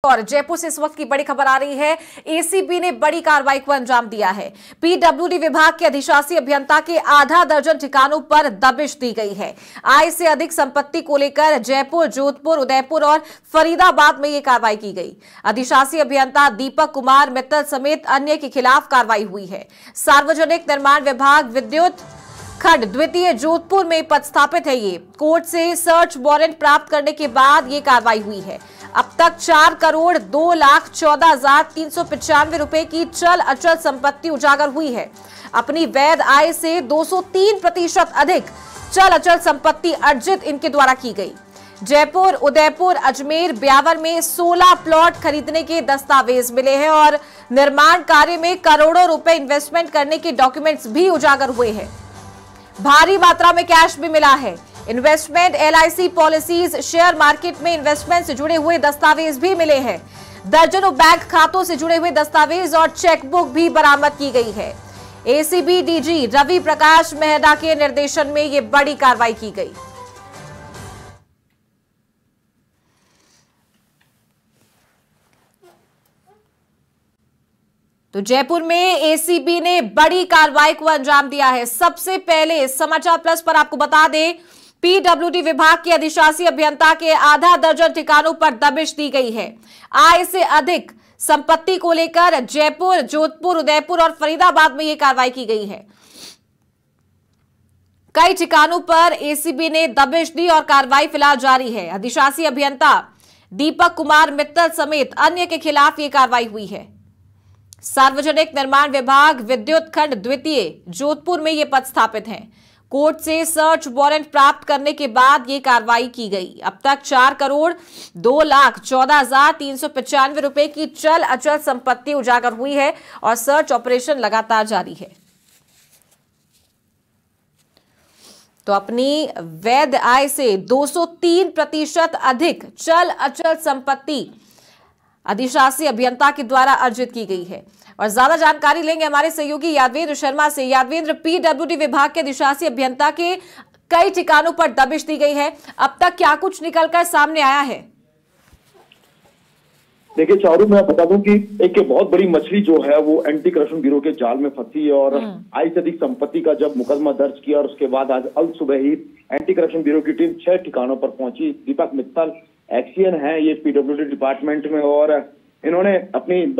और जयपुर से इस वक्त की बड़ी खबर आ रही है। एसीबी ने बड़ी कार्रवाई को अंजाम दिया है। पीडब्ल्यूडी विभाग के अधिशासी अभियंता के आधा दर्जन ठिकानों पर दबिश दी गई है। आय से अधिक संपत्ति को लेकर जयपुर, जोधपुर, उदयपुर और फरीदाबाद में यह कार्रवाई की गई। अधिशासी अभियंता दीपक कुमार मित्तल समेत अन्य के खिलाफ कार्रवाई हुई है। सार्वजनिक निर्माण विभाग विद्युत खंड द्वितीय जोधपुर में पदस्थापित है। ये कोर्ट से सर्च वारंट प्राप्त करने के बाद ये कार्रवाई हुई है। अब तक 4,02,14,395 रुपए की चल अचल संपत्ति उजागर हुई है। अपनी वैध आय से 203% अधिक चल अचल संपत्ति अर्जित इनके द्वारा की गई। जयपुर, उदयपुर, अजमेर, ब्यावर में 16 प्लॉट खरीदने के दस्तावेज मिले हैं और निर्माण कार्य में करोड़ों रुपए इन्वेस्टमेंट करने के डॉक्यूमेंट्स भी उजागर हुए हैं। भारी मात्रा में कैश भी मिला है। Investment, LIC policies, share market में इन्वेस्टमेंट से जुड़े हुए दस्तावेज भी मिले हैं। दर्जनों बैंक खातों से जुड़े हुए दस्तावेज और चेकबुक भी बरामद की गई है। ACB DG रवि प्रकाश मेहरा के निर्देशन में यह बड़ी कार्रवाई की गई। तो जयपुर में ACB ने बड़ी कार्रवाई को अंजाम दिया है। सबसे पहले समाचार प्लस पर आपको बता दें, पीडब्ल्यूडी विभाग के अधिशासी अभियंता के आधा दर्जन ठिकानों पर दबिश दी गई है। आय से अधिक संपत्ति को लेकर जयपुर, जोधपुर, उदयपुर और फरीदाबाद में यह कार्रवाई की गई है। कई ठिकानों पर ACB ने दबिश दी और कार्रवाई फिलहाल जारी है। अधिशासी अभियंता दीपक कुमार मित्तल समेत अन्य के खिलाफ यह कार्रवाई हुई है। सार्वजनिक निर्माण विभाग विद्युत खंड द्वितीय जोधपुर में ये पद स्थापित हैं। कोर्ट से सर्च वारंट प्राप्त करने के बाद ये कार्रवाई की गई। अब तक 4,02,14,395 रुपए की चल अचल संपत्ति उजागर हुई है और सर्च ऑपरेशन लगातार जारी है। तो अपनी वैध आय से 203% अधिक चल अचल संपत्ति अधिशासी अभियंता के द्वारा अर्जित की गई है। और ज्यादा जानकारी लेंगे हमारे सहयोगी यादवेंद्र शर्मा से। यादवेंद्र, पीडब्ल्यूडी विभाग के अधिशासी अभियंता के कई ठिकानों पर दबिश दी गई है। अब तक क्या कुछ निकलकर सामने आया है? देखिए चारू, मैं बता दूं कि एक बहुत बड़ी मछली जो है वो एंटी करप्शन ब्यूरो के जाल में फंसी और आय से अधिक संपत्ति का जब मुकदमा दर्ज किया और उसके बाद आज अल सुबह ही एंटी करप्शन ब्यूरो की टीम 6 ठिकानों पर पहुंची। दीपक मित्तल एक्सियन है ये पीडब्ल्यूडी डिपार्टमेंट में और इन्होंने अपनी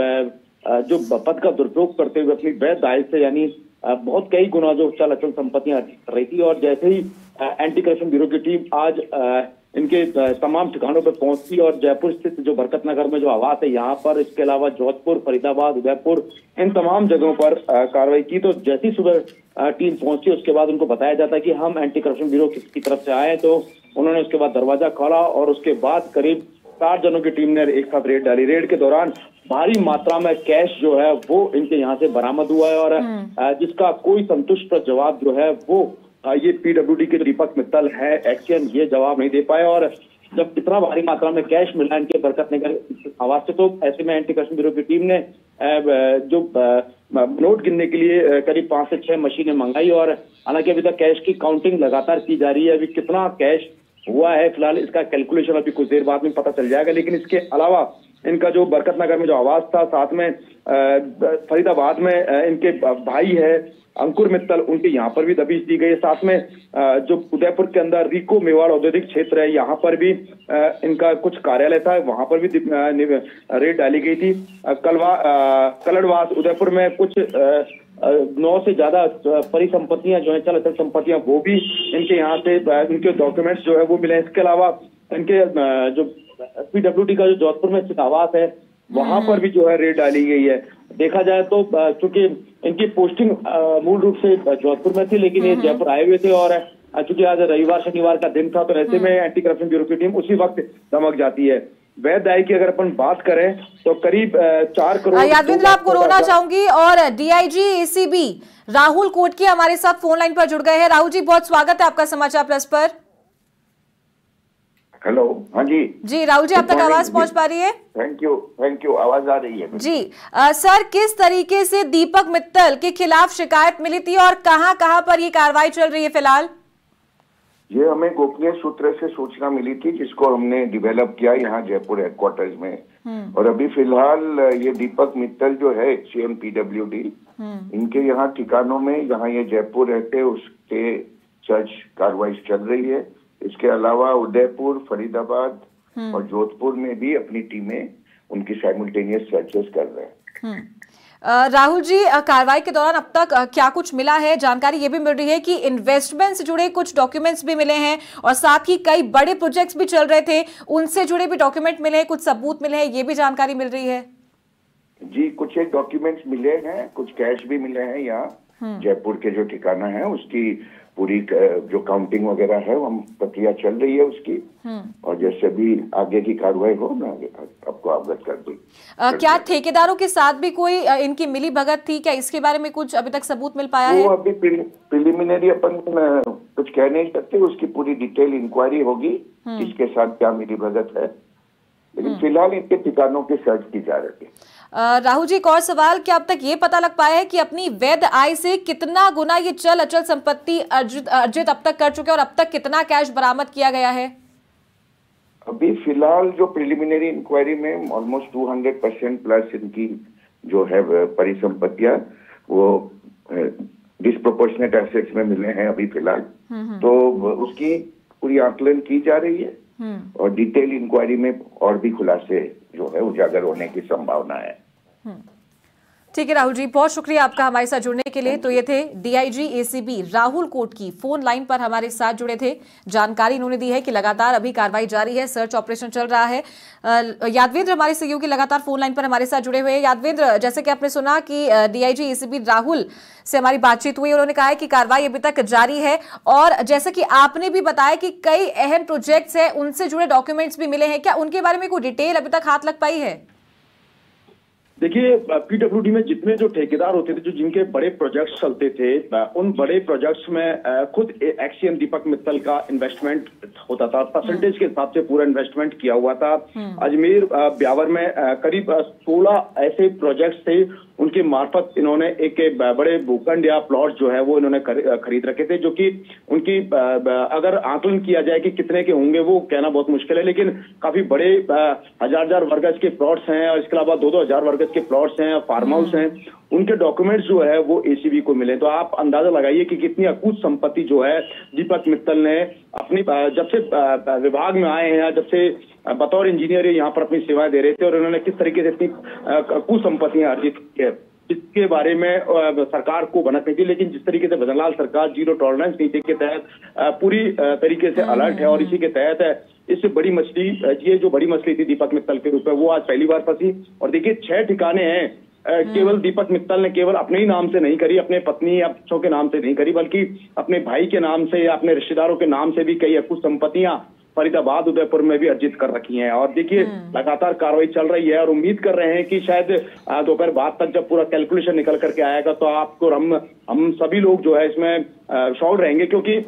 जो पद का दुरुपयोग करते हुए अपनी वैध आय से यानी बहुत कई गुना जो चल अचल संपत्तियां कर रही थी। और जैसे ही एंटी करप्शन ब्यूरो की टीम आज इनके तमाम ठिकानों पर पहुंची और जयपुर स्थित जो बरकत नगर में जो आवास है यहाँ पर, इसके अलावा जोधपुर, फरीदाबाद, उदयपुर, इन तमाम जगहों पर कार्रवाई की। तो जैसी सुबह टीम पहुंची उसके बाद उनको बताया जाता है कि हम एंटी करप्शन ब्यूरो की तरफ से आए। तो उन्होंने उसके बाद दरवाजा खोला और उसके बाद करीब 4 जनों की टीम ने एक साथ रेड डाली। रेड के दौरान भारी मात्रा में कैश जो है वो इनके यहाँ से बरामद हुआ है और जिसका कोई संतुष्ट जवाब जो है वो ये पीडब्ल्यूडी के दीपक मित्तल है एक्सियन ये जवाब नहीं दे पाए। और जब इतना भारी मात्रा में कैश मिला इनके बरकत नगर आवास से, तो ऐसे में एंटी करप्शन ब्यूरो की टीम ने जो नोट गिनने के लिए करीब 5 से 6 मशीनें मंगाई और हालांकि अभी तक कैश की काउंटिंग लगातार की जा रही है। अभी कितना कैश हुआ है फिलहाल इसका कैलकुलेशन अभी कुछ देर बाद में पता चल जाएगा। लेकिन इसके अलावा इनका जो बरकत नगर में जो आवास था, साथ में फरीदाबाद में इनके भाई है अंकुर मित्तल, उनके यहाँ पर भी दबिश दी गई है। साथ में जो उदयपुर के अंदर रिको मेवाड़ औद्योगिक क्षेत्र है यहाँ पर भी इनका कुछ कार्यालय था, वहां पर भी रेड डाली गई थी। कलड़वास उदयपुर में कुछ 9 से ज्यादा परिसंपत्तियां जो है चल अचल संपत्तियां वो भी इनके यहाँ से इनके डॉक्यूमेंट्स जो है वो मिले। इसके अलावा इनके जो पीडब्ल्यूडी का जो जोधपुर में स्थित आवास है वहां पर भी जो है रेड डाली गई है। देखा जाए तो चूंकि इनकी पोस्टिंग मूल रूप से जोधपुर में थी लेकिन ये जयपुर आए हुए थे और चूंकि आज रविवार शनिवार का दिन था तो ऐसे में एंटी करप्शन ब्यूरो की टीम उसी वक्त धमक जाती है। वैध आय की अगर अपन बात करें तो करीब 4 करोड़। यादवेंद्र, आपको रोना चाहूंगी और DIG ACB राहुल कोटकी हमारे साथ फोन लाइन पर जुड़ गए हैं। राहुल जी, बहुत स्वागत है आपका समाचार प्लस पर। हेलो, हाँ जी राहुल जी, अब तक आवाज पहुंच पा रही है? थैंक यू, आवाज आ रही है जी। सर, किस तरीके से दीपक मित्तल के खिलाफ शिकायत मिली थी और कहां पर ये कार्रवाई चल रही है फिलहाल? ये हमें गोपनीय सूत्र से सूचना मिली थी जिसको हमने डेवलप किया यहाँ जयपुर हेडक्वार्टर्स में। और अभी फिलहाल ये दीपक मित्तल जो है HCM PWD, इनके यहाँ ठिकानों में, जहाँ ये जयपुर रहते, उसके सर्च कार्रवाई चल रही है। इसके अलावा उदयपुर, फरीदाबाद और जोधपुर में भी अपनी टीमें उनकी साइमल्टेनियस सर्चेस कर रहे हैं। राहुल जी, कार्रवाई के दौरान अब तक क्या कुछ मिला है? जानकारी ये भी मिल रही है कि इन्वेस्टमेंट से जुड़े कुछ डॉक्यूमेंट्स भी मिले हैं और साथ ही कई बड़े प्रोजेक्ट्स भी चल रहे थे, उनसे जुड़े भी डॉक्यूमेंट मिले हैं, कुछ सबूत मिले हैं, ये भी जानकारी मिल रही है। जी, कुछ एक डॉक्यूमेंट्स मिले हैं, कुछ कैश भी मिले हैं। यहाँ जयपुर के जो ठिकाना है उसकी पूरी जो काउंटिंग वगैरह है, हम प्रक्रिया चल रही है उसकी, और जैसे भी आगे की कार्रवाई हो मैं आपको अवगत कर दूं। क्या ठेकेदारों के साथ भी कोई इनकी मिली भगत थी क्या? इसके बारे में कुछ अभी तक सबूत मिल पाया है? वो अभी प्रिलिमिनरी अपन कुछ कह नहीं सकते, उसकी पूरी डिटेल इंक्वायरी होगी किसके साथ क्या मिली भगत है, लेकिन फिलहाल इनके ठिकानों की सर्च की जा रही है। राहुल जी, एक और सवाल, क्या अब तक ये पता लग पाया है कि अपनी वैध आय से कितना गुना ये चल अचल संपत्ति अर्जित अब तक कर चुके हैं और अब तक कितना कैश बरामद किया गया है? अभी फिलहाल जो प्रिलिमिनरी इंक्वायरी में ऑलमोस्ट 200% प्लस इनकी जो है परिसंपत्तियां वो डिस्प्रोपोर्शनेट एसेट्स में मिले हैं अभी फिलहाल, तो उसकी पूरी आकलन की जा रही है और डिटेल इंक्वायरी में और भी खुलासे जो है उजागर होने की संभावना है। ठीक है राहुल जी, बहुत शुक्रिया आपका हमारे साथ जुड़ने के लिए। तो ये थे DIG ACB Rahul Kotki, phone line पर हमारे साथ जुड़े थे। जानकारी इन्होंने दी है कि लगातार अभी कार्रवाई जारी है, सर्च ऑपरेशन चल रहा है। यादवेंद्र हमारे सहयोगी लगातार फोन लाइन पर हमारे साथ जुड़े हुए हैं। यादवेंद्र, जैसे कि आपने सुना कि DIG ACB राहुल से हमारी बातचीत हुई, उन्होंने कहा है कि कार्रवाई अभी तक जारी है और जैसे कि आपने भी बताया कि कई अहम प्रोजेक्ट्स हैं, उनसे जुड़े डॉक्यूमेंट्स भी मिले हैं, क्या उनके बारे में कोई डिटेल अभी तक हाथ लग पाई है? देखिए, PWD में जितने जो ठेकेदार होते थे, जो जिनके बड़े प्रोजेक्ट्स चलते थे, उन बड़े प्रोजेक्ट्स में खुद HCM दीपक मित्तल का इन्वेस्टमेंट होता था, परसेंटेज के हिसाब से पूरा इन्वेस्टमेंट किया हुआ था। अजमेर ब्यावर में करीब 16 ऐसे प्रोजेक्ट्स थे, उनके मार्फत इन्होंने एक बड़े भूखंड या प्लॉट जो है वो इन्होंने खरीद रखे थे, जो कि उनकी अगर आकलन किया जाए कि कितने के होंगे वो कहना बहुत मुश्किल है, लेकिन काफी बड़े हजार वर्गज के प्लॉट्स हैं और इसके अलावा 2-2 हजार वर्गज के प्लॉट्स हैं, फार्म हाउस हैं, उनके डॉक्यूमेंट्स जो है वो ACB को मिले। तो आप अंदाजा लगाइए कि कितनी अकूत संपत्ति जो है दीपक मित्तल ने अपनी जब से विभाग में आए हैं, जब से बतौर इंजीनियर यहाँ पर अपनी सेवाएं दे रहे थे, और उन्होंने किस तरीके से इतनी अकूत संपत्तियां अर्जित की है, इसके बारे में सरकार को भनक नहीं थी। लेकिन जिस तरीके से भजनलाल सरकार जीरो टॉलरेंस नीति के तहत पूरी तरीके से अलर्ट है, और इसी के तहत इससे बड़ी मछली, ये जो बड़ी मछली थी दीपक मित्तल के रूप में, वो आज पहली बार फंसी। और देखिए 6 ठिकाने हैं, केवल दीपक मित्तल ने केवल अपने ही नाम से नहीं करी, अपने पत्नी या बच्चों के नाम से नहीं करी, बल्कि अपने भाई के नाम से या अपने रिश्तेदारों के नाम से भी कई अकूत संपत्तियां फरीदाबाद, उदयपुर में भी अर्जित कर रखी हैं। और देखिए लगातार कार्रवाई चल रही है और उम्मीद कर रहे हैं कि शायद दोपहर बाद तक जब पूरा कैलकुलेशन निकल करके आएगा तो आपको हम सभी लोग जो है इसमें शॉक रहेंगे, क्योंकि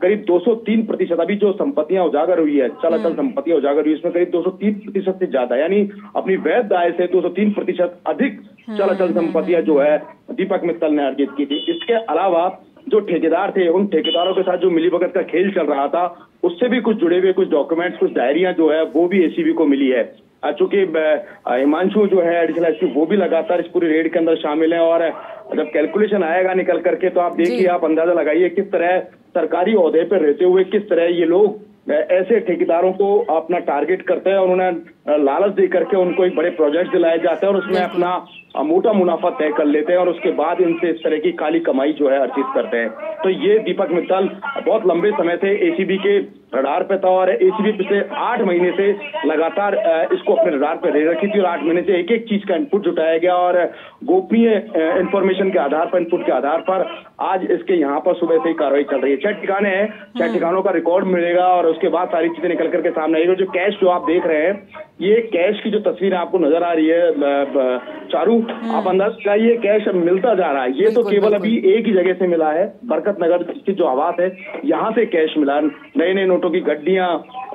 करीब 203% अभी जो संपत्तियां उजागर हुई है, चल अचल संपत्तियां उजागर हुई, इसमें करीब 203% से ज्यादा, यानी अपनी वैध आय से 203% अधिक चल अचल संपत्तियां जो है दीपक मित्तल ने अर्जित की थी। इसके अलावा जो ठेकेदार थे, उन ठेकेदारों के साथ जो मिलीभगत का खेल चल रहा था, उससे भी कुछ जुड़े हुए कुछ डॉक्यूमेंट्स, कुछ डायरियां जो है वो भी ACB को मिली है। चूंकि हिमांशु जो है एडिशनल SP, वो भी लगातार इस पूरी रेड के अंदर शामिल है, और जब कैलकुलेशन आएगा निकल करके तो आप देखिए, आप अंदाजा लगाइए किस तरह सरकारी ओहदे पर रहते हुए किस तरह ये लोग ऐसे ठेकेदारों को अपना टारगेट करते हैं और उन्हें लालच दे करके उनको एक बड़े प्रोजेक्ट दिलाए जाते हैं और उसमें अपना मोटा मुनाफा तय कर लेते हैं, और उसके बाद इनसे इस तरह की काली कमाई जो है अर्जित करते हैं। तो ये दीपक मित्तल बहुत लंबे समय से ACB के रडार पे था, और ACB पिछले 8 महीने से लगातार इसको अपने रडार पे रह रखी थी, और 8 महीने से एक एक चीज का इनपुट जुटाया गया, और गोपनीय इंफॉर्मेशन के आधार पर, इनपुट के आधार पर आज इसके यहाँ पर सुबह से ही कार्रवाई चल रही है। 6 ठिकाने हैं, 6 ठिकानों का रिकॉर्ड मिलेगा और उसके बाद सारी चीजें निकल करके सामने आएगी। जो कैश जो आप देख रहे हैं, ये कैश की जो तस्वीर आपको नजर आ रही है चारू, आप अंदाज लगाइए कैश मिलता जा रहा है। ये तो केवल अभी एक ही जगह से मिला है, बरकत नगर स्थित जो आवास है, यहाँ से कैश मिला, नए नए नोटों की गड्डियां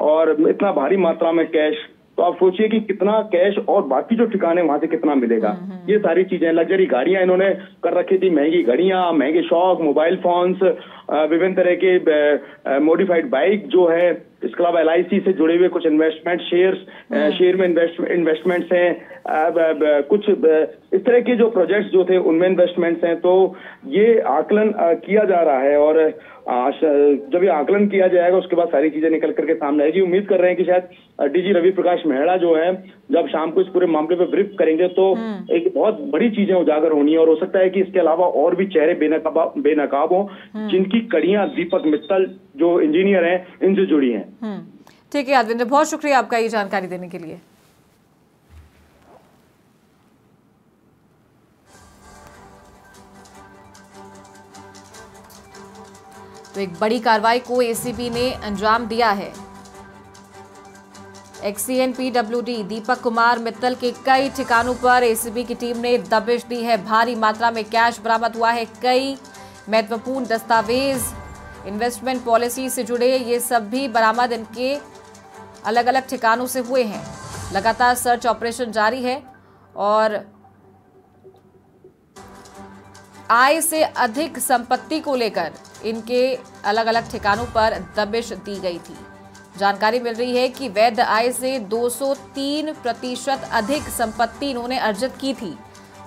और इतना भारी मात्रा में कैश। तो आप सोचिए कि कितना कैश, और बाकी जो ठिकाने वहां से कितना मिलेगा। ये सारी चीजें, लग्जरी गाड़ियां इन्होंने कर रखी थी, महंगी घड़ियां, महंगे शौक, मोबाइल फोन्स, विभिन्न तरह के मॉडिफाइड बाइक जो है, इसके अलावा LIC से जुड़े हुए कुछ इन्वेस्टमेंट शेयर में इन्वेस्टमेंट्स हैं, कुछ इस तरह के जो प्रोजेक्ट्स जो थे उनमें इन्वेस्टमेंट्स हैं। तो ये आकलन किया जा रहा है और जब ये आकलन किया जाएगा उसके बाद सारी चीजें निकल करके सामने आएगी। उम्मीद कर रहे हैं कि शायद DG रवि प्रकाश मेहरा जो है जब शाम को इस पूरे मामले पे ब्रीफ करेंगे तो एक बहुत बड़ी चीजें उजागर होनी है और हो सकता है कि इसके अलावा और भी चेहरे बेनकाब हों जिनकी कड़ियां दीपक मित्तल जो इंजीनियर हैं इनसे जुड़ी हैं। ठीक है यादविंद्र, बहुत शुक्रिया आपका ये जानकारी देने के लिए। तो एक बड़ी कार्रवाई को ACB ने अंजाम दिया है। XCN PWD दीपक कुमार मित्तल के कई ठिकानों पर ACB की टीम ने दबिश दी है। भारी मात्रा में कैश बरामद हुआ है। कई महत्वपूर्ण दस्तावेज, इन्वेस्टमेंट पॉलिसी से जुड़े ये सब भी बरामद इनके अलग अलग ठिकानों से हुए हैं। लगातार सर्च ऑपरेशन जारी है और आय से अधिक संपत्ति को लेकर इनके अलग अलग ठिकानों पर दबिश दी गई थी। जानकारी मिल रही है कि वैध आय से 203% अधिक संपत्ति इन्होंने अर्जित की थी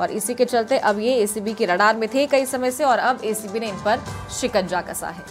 और इसी के चलते अब ये ACB की रडार में थे कई समय से और अब ACB ने इन पर शिकंजा कसा है।